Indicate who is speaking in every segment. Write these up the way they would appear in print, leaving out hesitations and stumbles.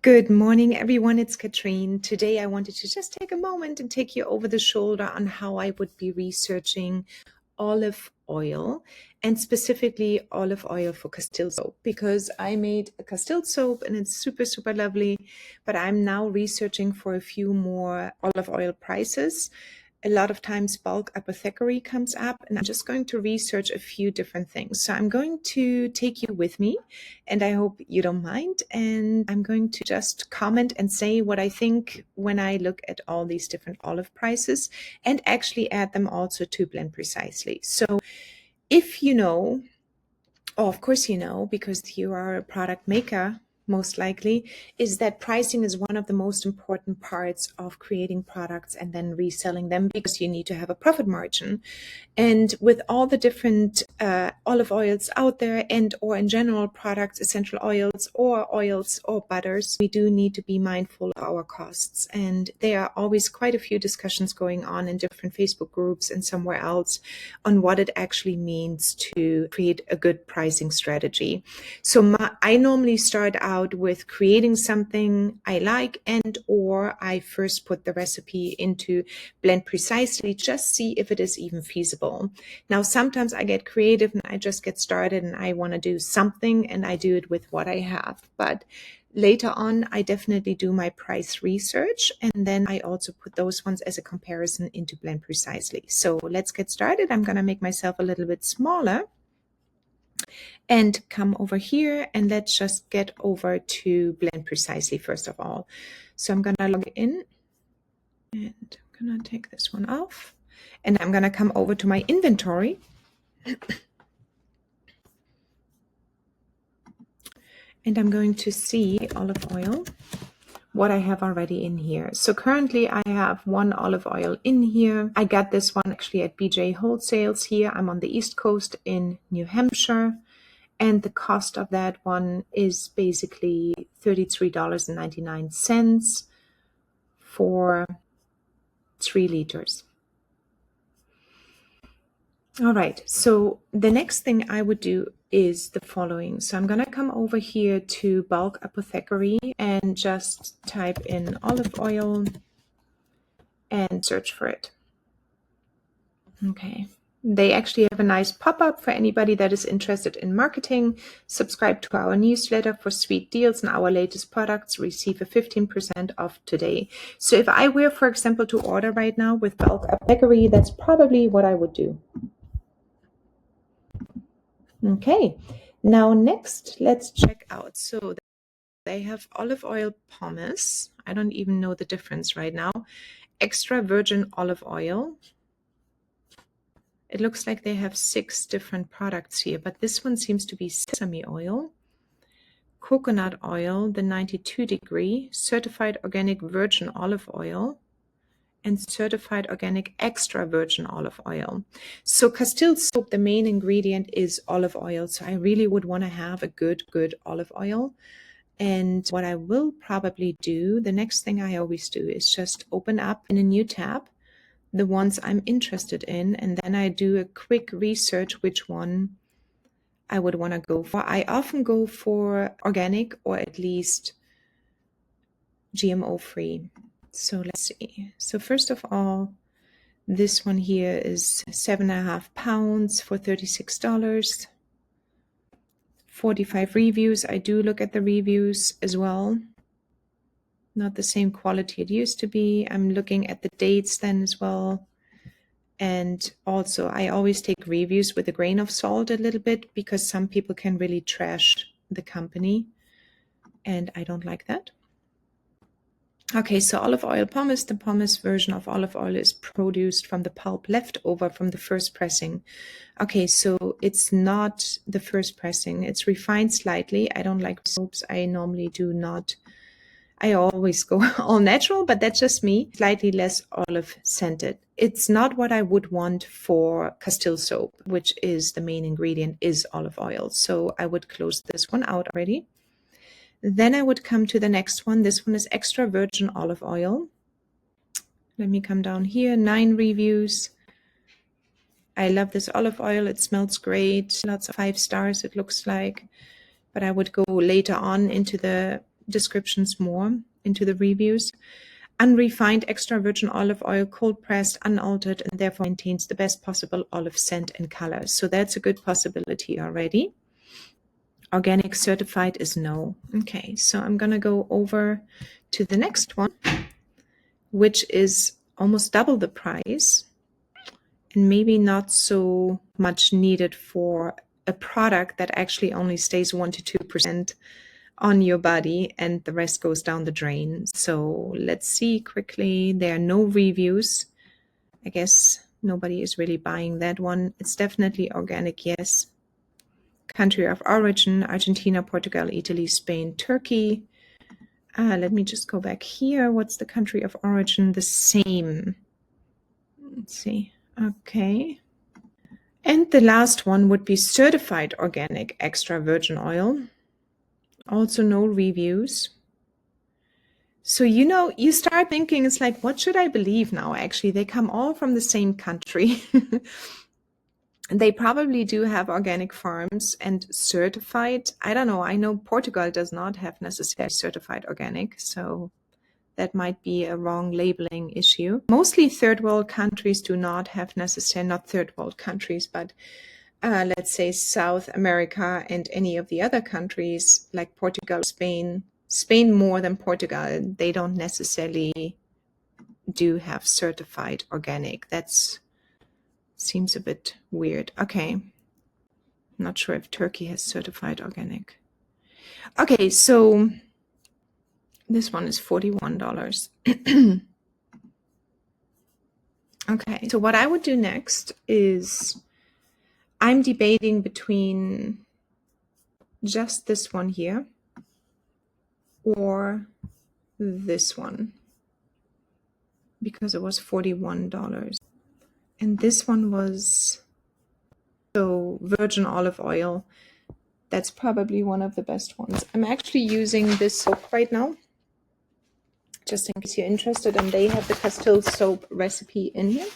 Speaker 1: Good morning, everyone. It's Katrine. Today, I wanted to just take a moment and take you over the shoulder on how I would be researching olive oil, and specifically olive oil for Castile soap, because I made a Castile soap and it's super, super lovely, but I'm now researching for a few more olive oil prices. A lot of times Bulk Apothecary comes up, and I'm just going to research a few different things. So I'm going to take you with me, and I hope you don't mind. And I'm going to just comment and say what I think when I look at all these different olive prices, and actually add them also to Blend Precisely. So if you know, or of course you know, because you are a product maker, most likely, is that pricing is one of the most important parts of creating products and then reselling them, because you need to have a profit margin. And with all the different olive oils out there, and or in general products, essential oils or butters, we do need to be mindful of our costs. And there are always quite a few discussions going on in different Facebook groups and somewhere else on what it actually means to create a good pricing strategy. So I normally start out with creating something I like, and or I first put the recipe into Blend Precisely, just see if it is even feasible. Now, sometimes I get creative and I just get started and I want to do something, and I do it with what I have. But later on, I definitely do my price research, and then I also put those ones as a comparison into Blend Precisely. So let's get started. I'm going to make myself a little bit smaller and come over here, and let's just get over to Blend Precisely first of all. So I'm going to log in, and I'm going to take this one off, and I'm going to come over to my inventory. And I'm going to see olive oil, what I have already in here. So currently I have one olive oil in here. I got this one actually at BJ Wholesales here. I'm on the East Coast in New Hampshire. And the cost of that one is basically $33.99 for 3 liters. All right, so the next thing I would do is the following. So I'm going to come over here to Bulk Apothecary and just type in olive oil and search for it. Okay. They actually have a nice pop-up for anybody that is interested in marketing. Subscribe to our newsletter for sweet deals on our latest products. Receive a 15% off today. So if I were, for example, to order right now with Bulk Apothecary, that's probably what I would do. Okay, now next, let's check out. So they have olive oil pumice. I don't even know the difference right now. Extra virgin olive oil. It looks like they have 6 different products here, but this one seems to be sesame oil, coconut oil, the 92 degree, certified organic virgin olive oil, and certified organic extra virgin olive oil. So Castile soap, the main ingredient is olive oil. So I really would want to have a good olive oil. And what I will probably do, the next thing I always do is just open up in a new tab the ones I'm interested in, and then I do a quick research which one I would want to go for. I often go for organic, or at least GMO free. So let's see. So first of all, this one here is 7.5 pounds for $36. 45 reviews. I do look at the reviews as well. Not the same quality it used to be. I'm looking at the dates then as well. And also, I always take reviews with a grain of salt a little bit, because some people can really trash the company, and I don't like that. Okay, so olive oil pumice. The pumice version of olive oil is produced from the pulp left over from the first pressing. Okay, so it's not the first pressing. It's refined slightly. I don't like soaps. I normally do not. I always go all natural, but that's just me. Slightly less olive scented. It's not what I would want for Castile soap, which is the main ingredient is olive oil. So I would close this one out already. Then I would come to the next one. This one is extra virgin olive oil. Let me come down here. 9 reviews. I love this olive oil. It smells great. Lots of 5 stars, it looks like. But I would go later on into the descriptions more into the reviews. Unrefined extra virgin olive oil, cold pressed, unaltered, and therefore maintains the best possible olive scent and color. So that's a good possibility already. Organic certified is no. Okay, so I'm going to go over to the next one, which is almost double the price and maybe not so much needed for a product that actually only stays 1 to 2% on your body and the rest goes down the drain. So let's see quickly. There are no reviews. I guess nobody is really buying that one. It's definitely organic, yes. Country of origin, Argentina, Portugal, Italy, Spain, Turkey. Let me just go back here. What's the country of origin? The same. Let's see. Okay. And the last one would be certified organic extra virgin oil. Also no reviews. So, you start thinking, it's like, what should I believe now? Actually, they come all from the same country. They probably do have organic farms and certified. I don't know. I know Portugal does not have necessarily certified organic, so that might be a wrong labeling issue. Mostly third world countries do not have necessarily, not third world countries, but let's say South America and any of the other countries like Portugal, Spain more than Portugal, they don't necessarily do have certified organic. That's seems a bit weird. Okay. Not sure if Turkey has certified organic. Okay, so this one is $41. Okay, so what I would do next is I'm debating between just this one here or this one because it was $41. And this one was so virgin olive oil. That's probably one of the best ones. I'm actually using this soap right now, just in case you're interested, and they have the Castile soap recipe in here.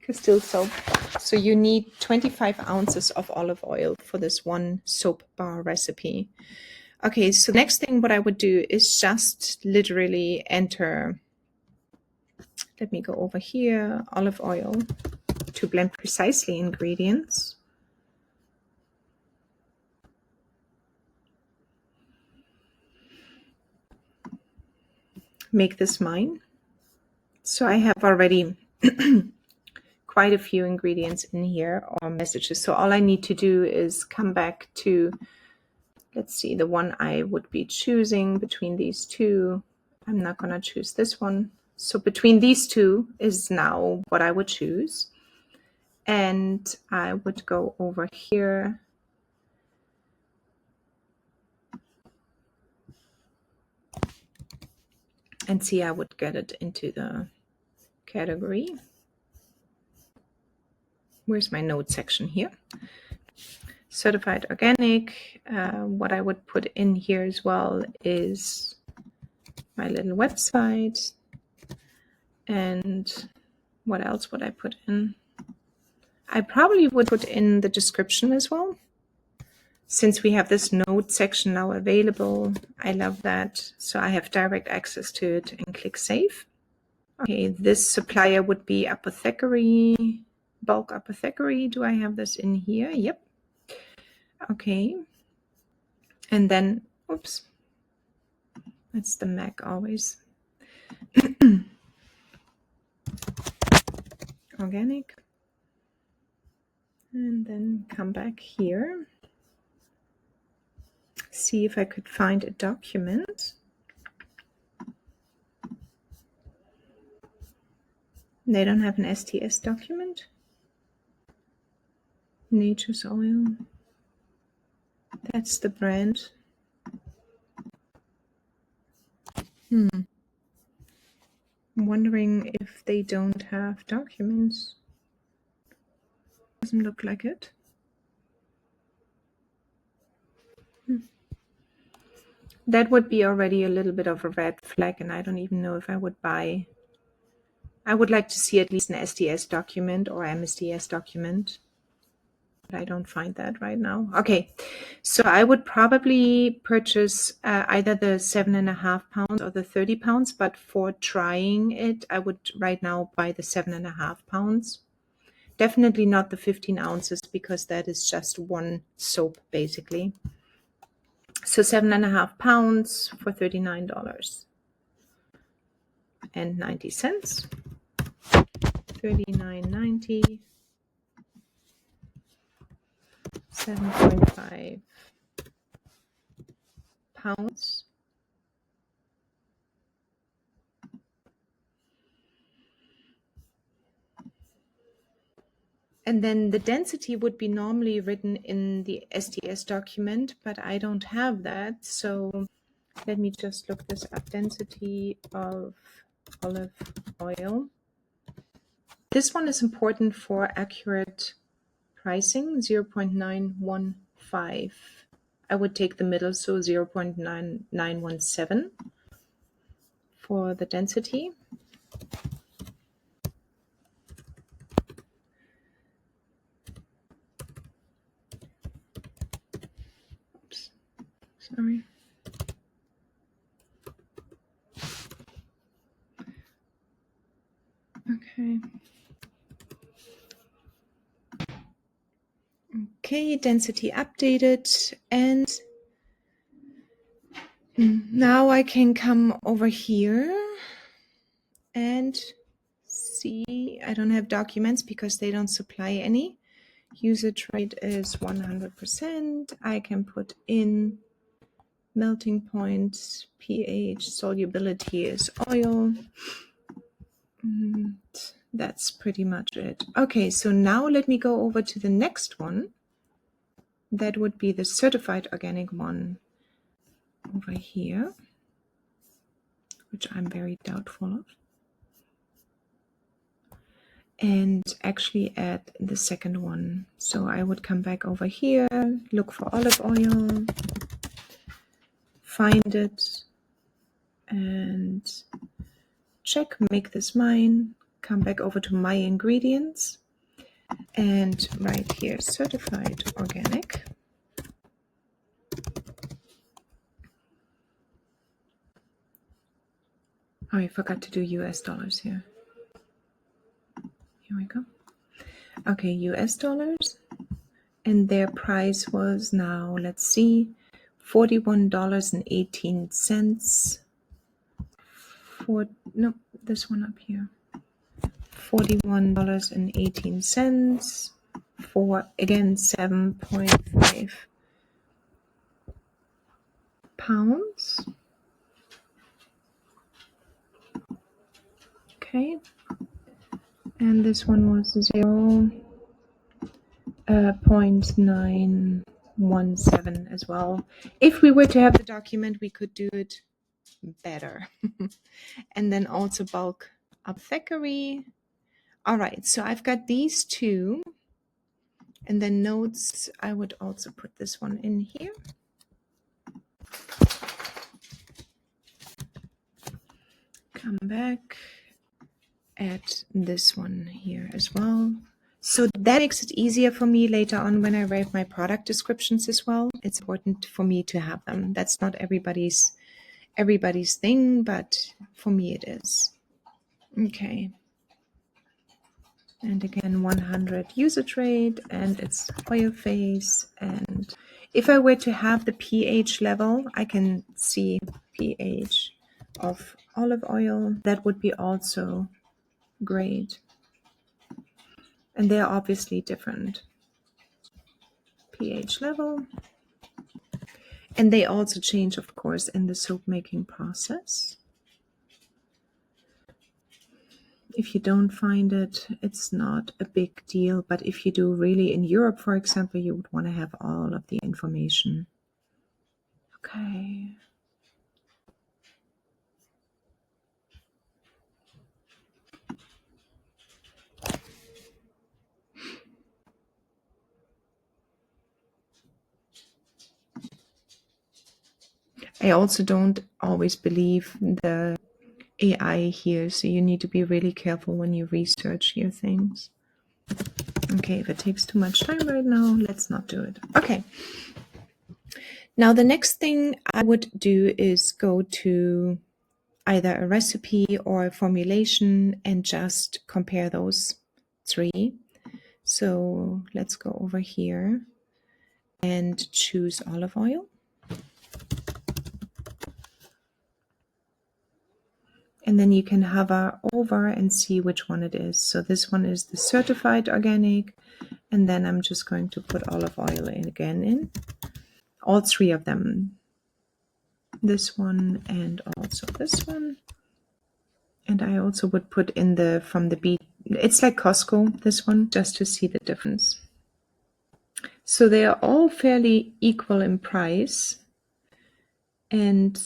Speaker 1: Castile soap. So you need 25 ounces of olive oil for this one soap bar recipe. Okay, so next thing what I would do is just literally enter, let me go over here, olive oil to blend precisely ingredients. Make this mine. So I have already quite a few ingredients in here or messages. So all I need to do is come back to, let's see, the one I would be choosing between these two. I'm not going to choose this one. So between these two is now what I would choose. And I would go over here. And see, I would get it into the category. Where's my note section here? Certified organic. What I would put in here as well is my little website. And what else would I put in? I probably would put in the description as well. Since we have this note section now available, I love that. So I have direct access to it and click save. Okay, this supplier would be Apothecary, Bulk Apothecary. Do I have this in here? Yep. Okay. And then, oops, that's the Mac always. Organic. And then come back here. See if I could find a document. They don't have an STS document. Nature's Oil. That's the brand. I'm wondering if they don't have documents. Doesn't look like it. That would be already a little bit of a red flag, and I don't even know if I would buy. I would like to see at least an SDS document or MSDS document. I don't find that right now. Okay, so I would probably purchase either the 7.5 pounds or the 30 pounds, but for trying it, I would right now buy the 7.5 pounds. Definitely not the 15 ounces because that is just one soap basically. So 7.5 pounds for $39.90. 39.90. 7.5 pounds. And then the density would be normally written in the SDS document, but I don't have that. So let me just look this up. Density of olive oil. This one is important for accurate pricing, 0.915. I would take the middle, so 0.9917 for the density. Oops, sorry. Okay. Okay, density updated, and now I can come over here and see. I don't have documents because they don't supply any. Usage rate is 100%. I can put in melting point, pH, solubility is oil. And that's pretty much it. Okay, so now let me go over to the next one. That would be the certified organic one over here, which I'm very doubtful of. And actually add the second one. So I would come back over here, look for olive oil, find it, and check, make this mine, come back over to my ingredients, and right here, certified organic. Oh, I forgot to do US dollars here. Here we go. Okay, US dollars. And their price was now, let's see, $41.18. No, this one up here. $41.18 for, again, 7.5 pounds. Okay. And this one was 0.917 as well. If we were to have the document, we could do it better. And then also Bulk Apothecary. All right, so I've got these two. And then notes, I would also put this one in here. Come back, add this one here as well. So that makes it easier for me later on when I write my product descriptions as well. It's important for me to have them. That's not everybody's thing, but for me it is. Okay. And again, 100 usage rate, and it's oil phase. And if I were to have the pH level, I can see pH of olive oil. That would be also great. And they're obviously different. pH level. And they also change, of course, in the soap making process. If you don't find it, it's not a big deal. But if you do really in Europe, for example, you would want to have all of the information. Okay. I also don't always believe the AI here, so you need to be really careful when you research your things. Okay, if it takes too much time right now, let's not do it. Okay. Now the next thing I would do is go to either a recipe or a formulation and just compare those three. So let's go over here and choose olive oil. And then you can hover over and see which one it is. So this one is the certified organic. And then I'm just going to put olive oil in. All three of them. This one and also this one. And I also would put in from the beet. It's like Costco, this one, just to see the difference. So they are all fairly equal in price. And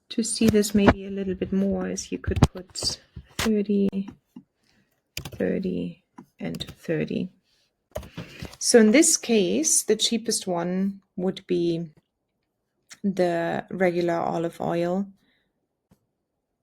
Speaker 1: to see this maybe a little bit more is you could put 30, 30, and 30. So in this case, the cheapest one would be the regular olive oil.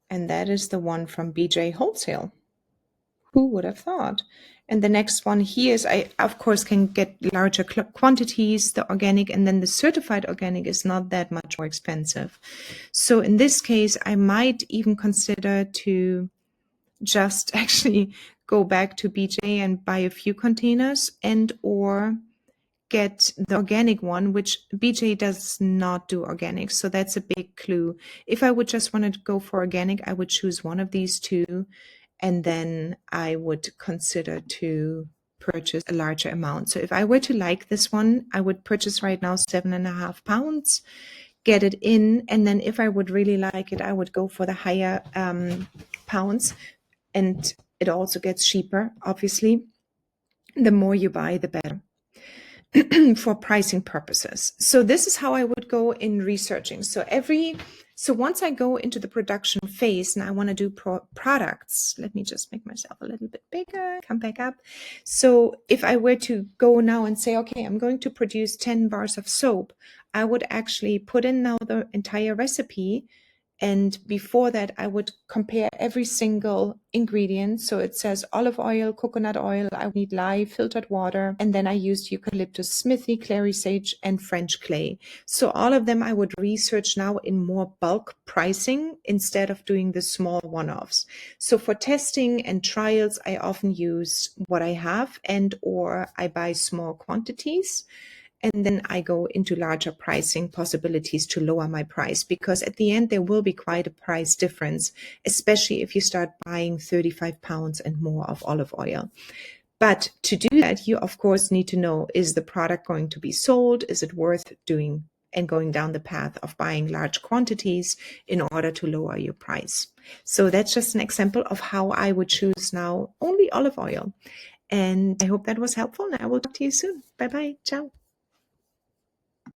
Speaker 1: And that is the one from BJ Wholesale. Who would have thought? And the next one here is, I of course can get larger quantities, the organic, and then the certified organic is not that much more expensive. So in this case, I might even consider to just actually go back to BJ and buy a few containers and or get the organic one, which BJ does not do organic. So that's a big clue. If I would just want to go for organic, I would choose one of these two. And then I would consider to purchase a larger amount. So if I were to like this one, I would purchase right now 7.5 pounds, get it in. And then if I would really like it, I would go for the higher pounds. And it also gets cheaper, obviously. The more you buy, the better. For pricing purposes. So this is how I would go in researching. So once I go into the production phase and I want to do products, let me just make myself a little bit bigger, come back up. So if I were to go now and say, okay, I'm going to produce 10 bars of soap, I would actually put in now the entire recipe. And before that, I would compare every single ingredient. So it says olive oil, coconut oil, I need lye, filtered water. And then I used eucalyptus, smithy, clary sage, and French clay. So all of them I would research now in more bulk pricing instead of doing the small one-offs. So for testing and trials, I often use what I have and or I buy small quantities. And then I go into larger pricing possibilities to lower my price, because at the end, there will be quite a price difference, especially if you start buying 35 pounds and more of olive oil. But to do that, you of course need to know, is the product going to be sold? Is it worth doing and going down the path of buying large quantities in order to lower your price? So that's just an example of how I would choose now only olive oil. And I hope that was helpful. And I will talk to you soon. Bye-bye. Ciao.